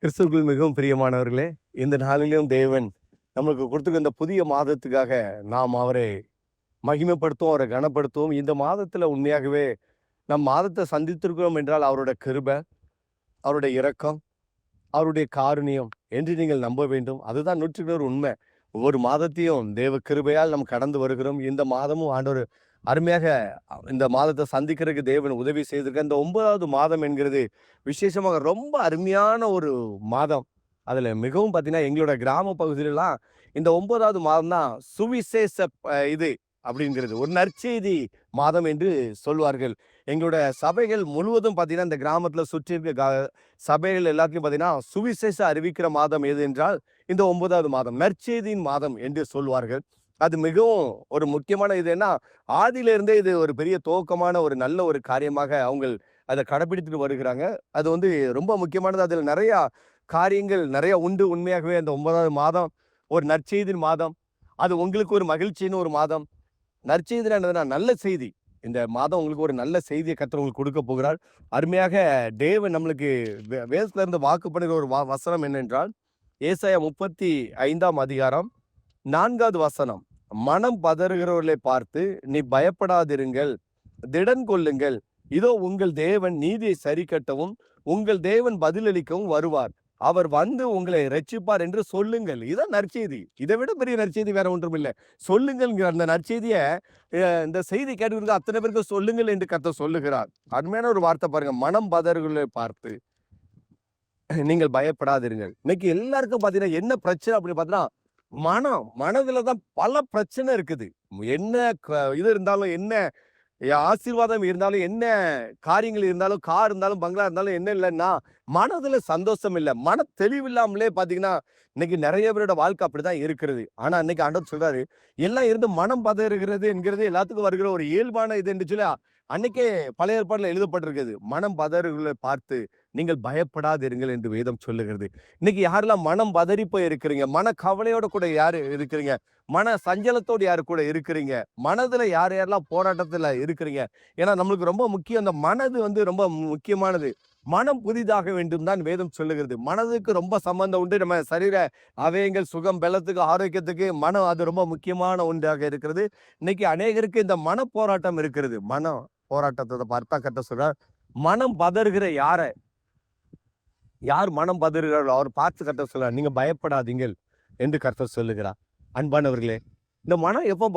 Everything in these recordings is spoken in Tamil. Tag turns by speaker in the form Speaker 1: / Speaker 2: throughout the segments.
Speaker 1: கிறிஸ்துவுக்குள் மிகவும் பிரியமானவர்களே, இந்த நாளிலும் தேவன் நம்மளுக்கு கொடுத்துருக்க இந்த புதிய மாதத்துக்காக நாம் அவரை மகிமைப்படுத்துவோம், அவரை கனப்படுத்துவோம். இந்த மாதத்துல உண்மையாகவே மாதத்தை சந்தித்திருக்கிறோம் என்றால் அவருடைய கிருபை, அவருடைய இரக்கம், அவருடைய காருண்யம் என்று நீங்கள் நம்ப வேண்டும். அதுதான் 100% உண்மை. ஒவ்வொரு மாதத்தையும் தேவ கிருபையால் நாம் கடந்து வருகிறோம். இந்த மாதமும் ஆண்டவர் அருமையாக இந்த மாதத்தை சந்திக்கிறதுக்கு தேவன் உதவி செய்திருக்க. இந்த 9வது மாதம் என்கிறது விசேஷமாக ரொம்ப அருமையான ஒரு மாதம். அதுல மிகவும் பார்த்தீங்கன்னா, எங்களோட கிராம பகுதியிலலாம் இந்த 9வது மாதம் தான் சுவிசேஷ இது அப்படிங்கிறது ஒரு நற்செய்தி மாதம் என்று சொல்வார்கள். எங்களோட சபைகள் முழுவதும் பார்த்தீங்கன்னா, இந்த கிராமத்துல சுற்றி இருக்க சபைகள் எல்லாத்தையும் பார்த்தீங்கன்னா, சுவிசேஷ அறிவிக்கிற மாதம் எது என்றால் இந்த 9வது மாதம் நற்செய்தியின் மாதம் என்று சொல்வார்கள். அது மிகவும் ஒரு முக்கியமான இது. ஏன்னா ஆதியிலிருந்தே இது ஒரு பெரிய துவக்கமான ஒரு நல்ல ஒரு காரியமாக அவங்க அதை கடைபிடித்துட்டு வருகிறாங்க. அது ரொம்ப முக்கியமானது. அதுல நிறைய காரியங்கள் நிறைய உண்டு. உண்மையாகவே அந்த 9வது மாதம் ஒரு நற்செய்தியின் மாதம். அது உங்களுக்கு ஒரு மகிழ்ச்சின்னு ஒரு மாதம். நற்செய்தினா என்னதுன்னா நல்ல செய்தி. இந்த மாதம் உங்களுக்கு ஒரு நல்ல செய்தியை கர்த்தர் உங்களுக்கு கொடுக்க போகிறார். அருமையாக தேவன் நம்மளுக்கு வேதத்துல இருந்து வாக்கு பண்ணுகிற ஒரு வசனம் என்னென்றால், ஏசாயா 35ஆம் அதிகாரம் 4வது வசனம். மனம் பதறுகிறவர்களை பார்த்து நீ பயப்படாதிருங்கள், திடன் கொள்ளுங்கள், இதோ உங்கள் தேவன் நீதியை சரி கட்டவும் உங்கள் தேவன் பதிலளிக்கவும் வருவார், அவர் வந்து உங்களை ரட்சிப்பார் என்று சொல்லுங்கள். இதான் நற்செய்தி. இதை விட பெரிய நற்செய்தி வேற ஒன்றும் இல்லை. சொல்லுங்கள் அந்த நற்செய்தியை இந்த செய்தி கேட்டு அத்தனை பேருக்கு சொல்லுங்கள் என்று கர்த்தர் சொல்லுகிறார். அருமையான ஒரு வார்த்தை பாருங்க, மனம் பதறுகளை பார்த்து நீங்கள் பயப்படாதிருங்கள். இன்னைக்கு எல்லாருக்கும் பாத்தீங்கன்னா என்ன பிரச்சனை அப்படின்னு பாத்தீங்கன்னா, மனதுலதான் பல பிரச்சனை இருக்குது. என்ன இது இருந்தாலும், என்ன ஆசீர்வாதம் இருந்தாலும், என்ன காரியங்கள் இருந்தாலும், கார் இருந்தாலும், பங்களா இருந்தாலும் என்ன இல்லைன்னா மனதுல சந்தோஷம் இல்லை. மன தெளிவு இல்லாமலே பாத்தீங்கன்னா இன்னைக்கு நிறைய பேரோட வாழ்க்கை அப்படிதான் இருக்கிறது. ஆனா இன்னைக்கு ஆண்டவர் சொல்றாரு, எல்லாம் இருந்து மனம் பதறுகிறது என்கிறது எல்லாத்துக்கும் வருகிற ஒரு இயல்பான இது என்று சொல்லி அன்னைக்கே பழைய ஏற்பாடுல எழுதப்பட்டிருக்கிறது. மனம் பதறுகளை பார்த்து நீங்கள் பயப்படாதிருங்கள் என்று வேதம் சொல்லுகிறது. இன்னைக்கு யாரெல்லாம் மனம் பதறி போய் இருக்கிறீங்க, மன கவலையோட கூட யாரு இருக்கிறீங்க, மன சஞ்சலத்தோடு யாரு கூட இருக்கிறீங்க, மனதுல யாரெல்லாம் போராட்டத்துல இருக்கிறீங்க. ஏன்னா நம்மளுக்கு ரொம்ப முக்கியம், அந்த மனது ரொம்ப முக்கியமானது. மனம் புதிதாக வேண்டும் தான் வேதம் சொல்லுகிறது. மனதுக்கு ரொம்ப சம்பந்தம் உண்டு. நம்ம சரீர அவயங்கள் சுகம் பலத்துக்கு ஆரோக்கியத்துக்கு மனம் அது ரொம்ப முக்கியமான ஒன்றாக இருக்கிறது. இன்னைக்கு அநேகருக்கு இந்த மன போராட்டம் இருக்கிறது. மன போராட்டத்தை பார்த்தா கர்த்தர் சொல்றார், மனம் பதறுகிற யார் மனம் பதறுகிறார்களோ அவர் பார்த்து கர்த்தர் சொல்றார், நீங்க பயப்படாதீங்கள் என்று கர்த்தர் சொல்லுகிறார். அன்பானவர்களே, இந்த மனம் எப்போ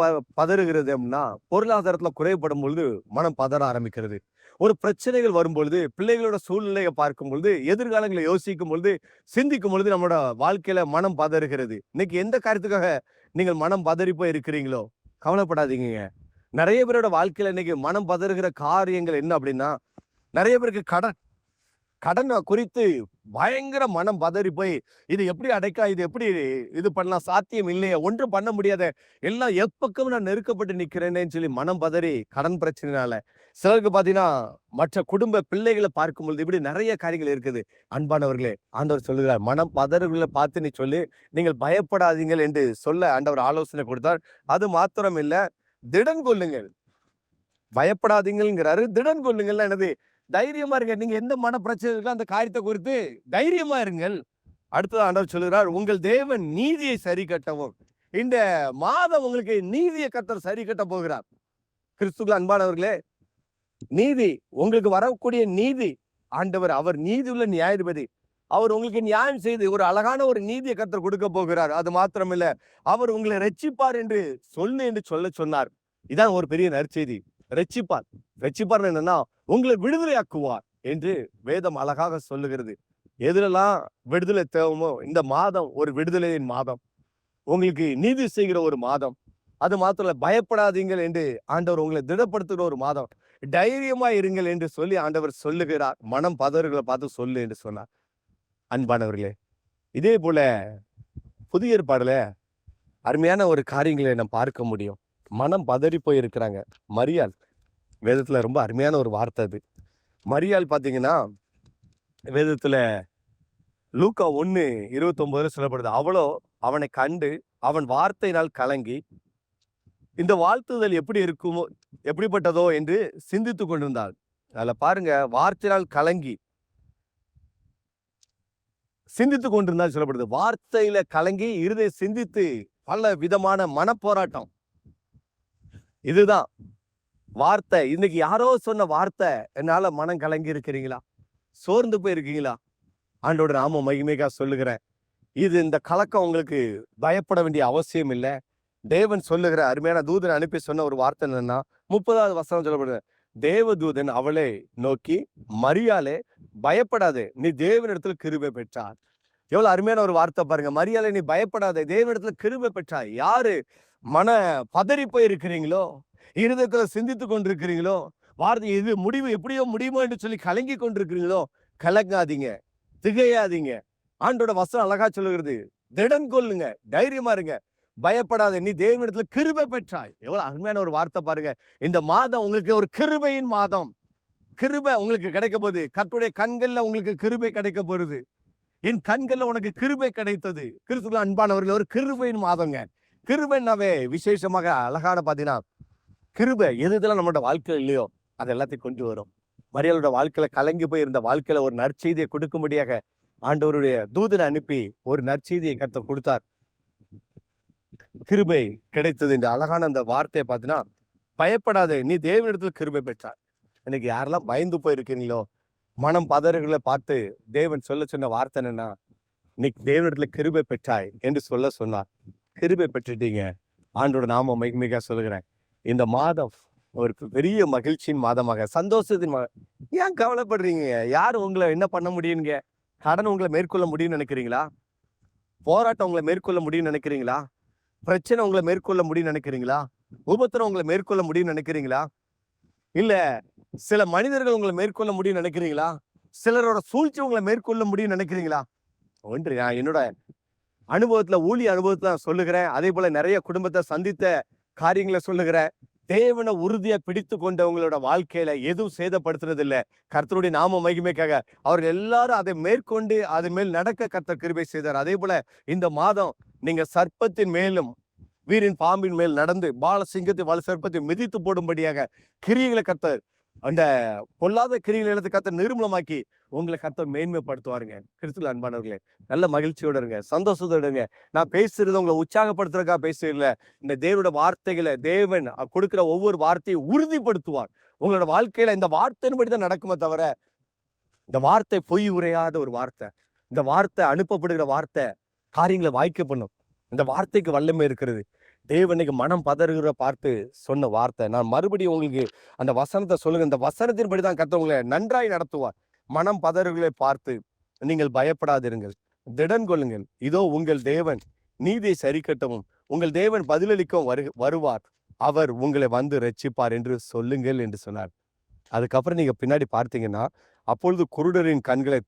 Speaker 1: பதறுகிறது அப்படின்னா, பொருளாதாரத்துல குறைபடும் பொழுது மனம் பதற ஆரம்பிக்கிறது. ஒரு பிரச்சனைகள் வரும் பொழுது, பிள்ளைகளோட சூழ்நிலையை பார்க்கும் பொழுது, எதிர்காலங்களை யோசிக்கும் பொழுது, சிந்திக்கும் பொழுது நம்மளோட வாழ்க்கையில மனம் பதறுகிறது. இன்னைக்கு எந்த காரியத்துக்காக நீங்கள் மனம் பதறி போய் இருக்கிறீங்களோ கவலைப்படாதீங்க. நிறைய பேரோட வாழ்க்கையில இன்னைக்கு மனம் பதறுகிற காரியங்கள் என்ன அப்படின்னா, நிறைய பேருக்கு கடனை குறித்து பயங்கர மனம் பதறி போய் இது எப்படி அடைக்கலாம், இது எப்படி இது பண்ணலாம், சாத்தியம் இல்லையே, ஒன்றும் பண்ண முடியாத, எல்லாம் எப்பக்கம் நான் நெருக்கப்பட்டு நிக்கிறேன்னு சொல்லி மனம் பதறி கடன் பிரச்சனைனால சிலருக்கு பாத்தீங்கன்னா மற்ற குடும்ப பிள்ளைகளை பார்க்கும் பொழுது இப்படி நிறைய காரியங்கள் இருக்குது. அன்பானவர்களே, ஆண்டவர் சொல்லுகிறார், மனம் பதறுகளை பார்த்து நீ சொல்லி நீங்கள் பயப்படாதீங்கள் என்று சொல்ல ஆண்டவர் ஆலோசனை கொடுத்தார். அது மாத்திரம் இல்ல, திடன் கொள்ளுங்கள். பயப்படாதீங்கிறாரு, திடன் கொள்ளுங்கள். என்னது? தைரியமா இருங்க. நீங்க எந்த மன பிரச்சனை இருக்கோ அந்த காரியத்தை குறித்து தைரியமா இருங்கள். அடுத்தது ஆண்டவர் சொல்லுகிறார், உங்கள் தேவன் நீதியை சரி கட்டவும். இந்த மாதம் உங்களுக்கு நீதியை கர்த்தர் சரி கட்ட போகிறார். கிறிஸ்துவுக்குள் அன்பானவர்களே, நீதி உங்களுக்கு வரக்கூடிய நீதி, ஆண்டவர் அவர் நீதி உள்ள நியாயாதிபதி. அவர் உங்களுக்கு நியாயம் செய்து ஒரு அழகான ஒரு நீதியை கர்த்தர் கொடுக்க போகிறார். அது மாத்திரமில்ல, அவர் உங்களை ரட்சிப்பார் என்று சொல்ல சொன்னார். இதான் ஒரு பெரிய நற்செய்தி. ரட்சிப்பார். ரட்சிப்பார் என்னன்னா உங்களை விடுதலையாக்குவார் என்று வேதம் அழகாக சொல்லுகிறது. எதுலெல்லாம் விடுதலை தேவமோ இந்த மாதம் ஒரு விடுதலையின் மாதம், உங்களுக்கு நீதி செய்கிற ஒரு மாதம். அது மாத்திரம் பயப்படாதீங்கள் என்று ஆண்டவர் உங்களை திடப்படுத்துகிற ஒரு மாதம். தைரியமா இருங்கள் என்று சொல்லி ஆண்டவர் சொல்லுகிறார். மனம் பதறுகளை பார்த்து சொல்லு என்று சொன்னார். அன்பானவர்களே, இதே போல புதிய ஏற்பாடுல அருமையான ஒரு காரியங்களை நம்ம பார்க்க முடியும். மனம் பதறி போய் இருக்கிறாங்க. மரியாள், வேதத்துல ரொம்ப அருமையான ஒரு வார்த்தை அது. மரியாள் பாத்தீங்கன்னா வேதத்துல லூக்கா 1:29 சொல்லப்படுது, அவளோ அவனை கண்டு அவன் வார்த்தையினால் கலங்கி இந்த வாழ்த்துதல் எப்படி இருக்குமோ எப்படிப்பட்டதோ என்று சிந்தித்து கொண்டிருந்தாள். அதுல பாருங்க, வார்த்தையினால் கலங்கி சிந்தித்து கொண்டிருந்தா சொல்லப்படுது. வார்த்தையில கலங்கி இருதயம் சிந்தித்து பல விதமான மனப்போராட்டம். இதுதான் வார்த்தை. இன்னைக்கு யாரோ சொன்ன வார்த்தை என்னால மனம் கலங்கி இருக்கிறீங்களா? சோர்ந்து போயிருக்கீங்களா? ஆண்டோட நாம மகிமைக்காக சொல்லுகிறேன். இந்த கலக்கம் உங்களுக்கு பயப்பட வேண்டிய அவசியம் இல்லை. தேவன் சொல்லுகிற அருமையான தூதனை அனுப்பி சொன்ன ஒரு வார்த்தை என்னன்னா, 30வது வசனம் சொல்லப்படுது. தேவதூதன் அவளை நோக்கி, மரியாளே பயப்படாதே, நீ தேவனிடத்துல கிருபை பெற்றார். எவ்வளவு அருமையான ஒரு வார்த்தை பாருங்க. மரியாளே நீ பயப்படாதே, தேவனிடத்துல கிருபை பெற்றாய். யாரு மன பதறி போய் இருக்கிறீங்களோ, இருதயத்துல சிந்தித்து கொண்டிருக்கிறீங்களோ, வார்த்தை இது முடிவு எப்படியோ முடியுமோ என்று சொல்லி கலங்கி கொண்டிருக்கிறீங்களோ, கலங்காதீங்க, திகையாதீங்க. ஆண்டோட வசனம் அழகா சொல்லுகிறது. திடன் கொள்ளுங்க, தைரியமா இருங்க, பயப்படாத, நீ தேவனிடத்துல கிருபை பெற்றாய். எவ்வளவு அருமையான ஒரு வார்த்தை பாருங்க. இந்த மாதம் உங்களுக்கு ஒரு கிருபையின் மாதம். கிருபை உங்களுக்கு கிடைக்க போகுது. கர்த்தருடைய கண்கள்ல உங்களுக்கு கிருபை கிடைக்க போகுது. என் கண்கள்ல உனக்கு கிருபை கிடைத்தது. கிறிஸ்துவுக்குள் அன்பானவர்கள், ஒரு கிருபையின் மாதங்க. கிருபைனாவே விசேஷமாக அழகான பாத்தீங்கன்னா, கிருபை எது இதெல்லாம் நம்மளோட வாழ்க்கையில இல்லையோ அது எல்லாத்தையும் கொண்டு வரும். மரியாளோட வாழ்க்கையில கலங்கி போய் இருந்த வாழ்க்கையில ஒரு நற்செய்தியை கொடுக்கும்படியாக ஆண்டவருடைய தூதனை அனுப்பி ஒரு நற்செய்தியை கர்த்தர் கொடுத்தார். கிருபை கிடைத்தது. இந்த அழகான அந்த வார்த்தையை பார்த்தீங்கன்னா, பயப்படாதே, நீ தேவனிடத்துல கிருபை பெற்றார். இன்னைக்கு யாரெல்லாம் பயந்து போயிருக்கீங்களோ, மனம் பதறுகளை பார்த்து தேவன் சொன்ன வார்த்தை என்னன்னா, நீ தேவனிடத்துல கிருபை பெற்றாய் என்று சொன்னார். கிருபை பெற்றுட்டீங்க. ஆண்டோட நாம மிக சொல்லுகிறேன். இந்த மாதம் ஒரு பெரிய மகிழ்ச்சியின் மாதமாக, சந்தோஷத்தின் ஏன் கவலைப்படுறீங்க? யாரு உங்களை என்ன பண்ண முடியுங்க? கடன் உங்களை மேற்கொள்ள முடியும்னு நினைக்கிறீங்களா? போராட்டம் உங்களை மேற்கொள்ள முடியும்னு நினைக்கிறீங்களா? பிரச்சனை உங்களை மேற்கொள்ள முடியும்னு நினைக்கிறீங்களா? உபத்திரம் உங்களை மேற்கொள்ள முடியும்னு நினைக்கிறீங்களா? இல்ல சில மனிதர்கள் உங்களை மேற்கொள்ள முடியும்னு நினைக்கிறீங்களா? சிலரோட சூழ்ச்சி உங்களை மேற்கொள்ள முடியும்னு நினைக்கிறீங்களா? ஒன்று, நான் என்னோட அனுபவத்துல, ஊழிய அனுபவத்துல சொல்லுகிறேன். அதே போல நிறைய குடும்பத்தை சந்தித்த காரியங்களை சொல்லுகிறேன். தேவனை உறுதியா பிடித்து கொண்டவங்களோட வாழ்க்கையில எதுவும் சேதப்படுத்துறது இல்லை. கர்த்தருடைய நாம மகிமைக்காக அவர்கள் எல்லாரும் அதை மேற்கொண்டு அதன் மேல் நடக்க கர்த்தர் கிருபை செய்தார். அதே போல இந்த மாதம் நீங்க சர்ப்பத்தின் மேலும் வீரின் பாம்பின் மேல் நடந்து பால சிங்கத்தை வலு சர்ப்பத்தை மிதித்து போடும்படியாக கிரியைகளை கர்த்தர், அந்த பொல்லாத கிரியைகளை எடுத்து கர்த்தர் நிர்மூலமாக்கி உங்களை கர்த்தர் மேன்மைப்படுத்துவாருங்க. கிறிஸ்துவுக்குள் அன்பானவர்களே, நல்ல மகிழ்ச்சியோட இருங்க, சந்தோஷத்தோட இருங்க. நான் பேசுறது உங்களை உற்சாகப்படுத்துறதுக்காக பேசுறதில்ல. இந்த தேவனோட வார்த்தைகளை, தேவன் கொடுக்கிற ஒவ்வொரு வார்த்தையை உறுதிப்படுத்துவார். உங்களோட வாழ்க்கையில இந்த வார்த்தையின்படி தான் நடக்குமே தவிர, இந்த வார்த்தை பொய் உரையாத ஒரு வார்த்தை. இந்த வார்த்தை அனுப்பப்படுகிற வார்த்தை காரியங்களை வாய்க்க பண்ணும். இந்த வார்த்தைக்கு வல்லமை இருக்கிறது. தேவனுக்கு மனம் பதறுகிற பார்த்து சொன்ன வார்த்தை. நான் மறுபடியும் உங்களுக்கு அந்த வசனத்தை சொல்லுங்க. இந்த வசனத்தின்படி தான் கர்த்தர் உங்களை நன்றாய் நடத்துவார். மனம் பதறுகளை பார்த்து நீங்கள் பயப்படாதிருங்கள், திடன் கொள்ளுங்கள். இதோ உங்கள் தேவன் நீதியை சரி கட்டவும் உங்கள் தேவன் பதிலளிக்கவும் வருவார். அவர் உங்களை வந்து ரட்சிப்பார் என்று சொல்லுங்கள் என்று சொன்னார். அதுக்கப்புறம் நீங்க பின்னாடி பார்த்தீங்கன்னா, அப்பொழுது குருடரின் கண்களை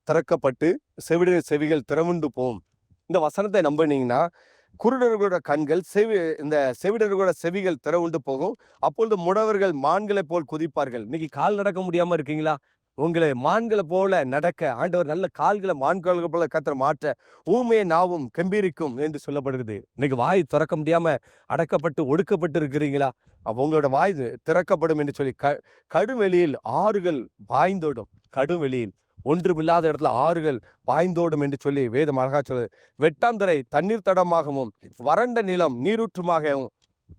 Speaker 1: திறக்கப்பட்டு செவிடரின் செவிகள் திறவுண்டு போகும். இந்த வசனத்தை நம்பினீங்கன்னா, குருடர்களோட கண்கள் இந்த செவிடர்களோட செவிகள் திறவுண்டு போகும். அப்பொழுது முடவர்கள் மான்களை போல் குதிப்பார்கள். இன்னைக்கு கால் நடக்க முடியாம இருக்கீங்களா? உங்களை மான்களை போல நடக்க ஆண்டவர் நல்ல கால்களை மான்களை போல கர்த்தர் மாற்ற, ஊமையை நாவும் கம்பீரிக்கும் என்று சொல்லப்படுகிறது. இன்னைக்கு வாய் திறக்க முடியாம அடக்கப்பட்டு ஒடுக்கப்பட்டு இருக்கிறீங்களா? உங்களோட வாய் திறக்கப்படும் என்று சொல்லி கடுவெளியில் ஆறுகள் பாய்ந்தோடும். கடுவெளியில் ஒன்றுமில்லாத இடத்துல ஆறுகள் பாய்ந்தோடும் என்று சொல்லி வேதம் அழகா சொல்லுது. வெட்டாந்தரை தண்ணீர் தடமாகவும் வறண்ட நிலம் நீரூற்றுமாகவும்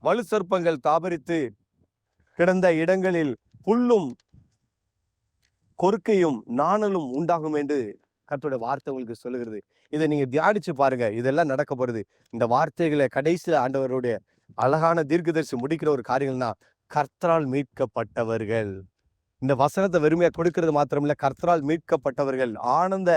Speaker 1: வலு சர்ப்பங்கள் தாபரித்து கிடந்த இடங்களில் புல்லும் கொறுக்கையும் நாணலும் உண்டாகும் என்று கர்த்தருடைய வார்த்தை உங்களுக்கு சொல்லுகிறது. இதை நீங்க தியானிச்சு பாருங்க. இதெல்லாம் நடக்க போறது. இந்த வார்த்தைகளை கடைசியில் ஆண்டவருடைய அழகான தீர்க்கதரிசி முடிக்கிற ஒரு காரியங்கள்னா, கர்த்தரால் மீட்கப்பட்டவர்கள். இந்த வசனத்தை வெறுமையா கொடுக்கிறது மாத்திரமில்ல, கர்த்தரால் மீட்கப்பட்டவர்கள் ஆனந்த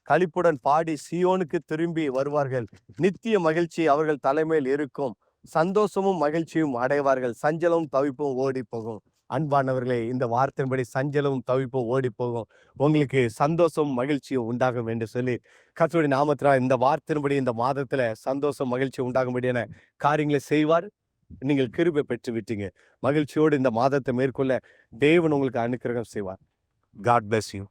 Speaker 1: களிப்புடன் பாடி சீயோனுக்கு திரும்பி வருவார்கள். நித்திய மகிழ்ச்சி அவர்கள் தலைமையில் இருக்கும். சந்தோஷமும் மகிழ்ச்சியும் அடைவார்கள். சஞ்சலமும் தவிப்பும் ஓடி போகும். அன்பானவர்களே, இந்த வார்த்தையின்படி சஞ்சலமும் தவிப்பும் ஓடி போகும். உங்களுக்கு சந்தோஷம் மகிழ்ச்சியும் உண்டாகும் என்று சொல்லி கர்த்தருடைய நாமத்தினால் இந்த வார்த்தையின்படி இந்த மாதத்துல சந்தோஷம் மகிழ்ச்சி உண்டாகும்படியான காரியங்களை செய்வார். நீங்கள் கிருபை பெற்று விட்டீங்க. மகிழ்ச்சியோடு இந்த மாதத்தை மேற்கொள்ள தேவன் உங்களுக்கு அனுக்கிரகம் செய்வார். God bless you.